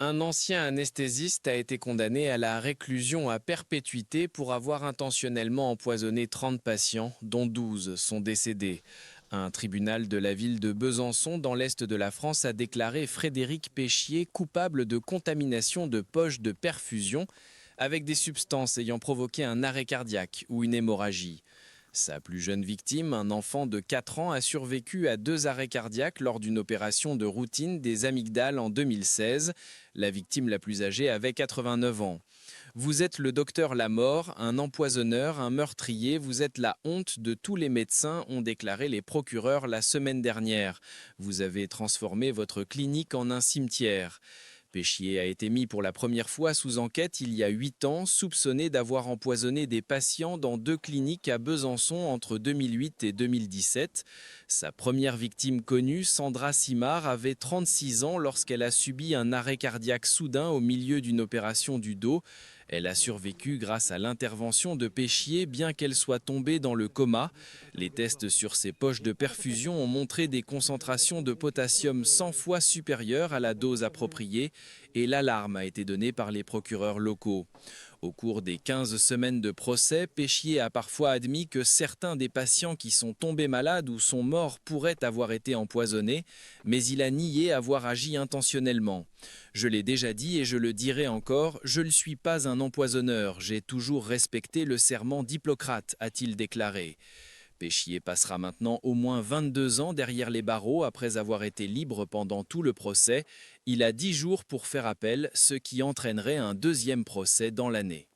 Un ancien anesthésiste a été condamné à la réclusion à perpétuité pour avoir intentionnellement empoisonné 30 patients, dont 12 sont décédés. Un tribunal de la ville de Besançon, dans l'est de la France, a déclaré Frédéric Péchier coupable de contamination de poches de perfusion avec des substances ayant provoqué un arrêt cardiaque ou une hémorragie. Sa plus jeune victime, un enfant de 4 ans, a survécu à 2 arrêts cardiaques lors d'une opération de routine des amygdales en 2016. La victime la plus âgée avait 89 ans. Vous êtes le docteur Lamort, un empoisonneur, un meurtrier, vous êtes la honte de tous les médecins, ont déclaré les procureurs la semaine dernière. Vous avez transformé votre clinique en un cimetière. Péchier a été mis pour la première fois sous enquête il y a 8 ans, soupçonné d'avoir empoisonné des patients dans 2 cliniques à Besançon entre 2008 et 2017. Sa première victime connue, Sandra Simard, avait 36 ans lorsqu'elle a subi un arrêt cardiaque soudain au milieu d'une opération du dos. Elle a survécu grâce à l'intervention de Péchier, bien qu'elle soit tombée dans le coma. Les tests sur ses poches de perfusion ont montré des concentrations de potassium 100 fois supérieures à la dose appropriée et l'alarme a été donnée par les procureurs locaux. Au cours des 15 semaines de procès, Péchier a parfois admis que certains des patients qui sont tombés malades ou sont morts pourraient avoir été empoisonnés, mais il a nié avoir agi intentionnellement. Je l'ai déjà dit et je le dirai encore, je ne suis pas un empoisonneur, j'ai toujours respecté le serment d'Hippocrate, a-t-il déclaré. Péchier passera maintenant au moins 22 ans derrière les barreaux après avoir été libre pendant tout le procès. Il a 10 jours pour faire appel, ce qui entraînerait un deuxième procès dans l'année.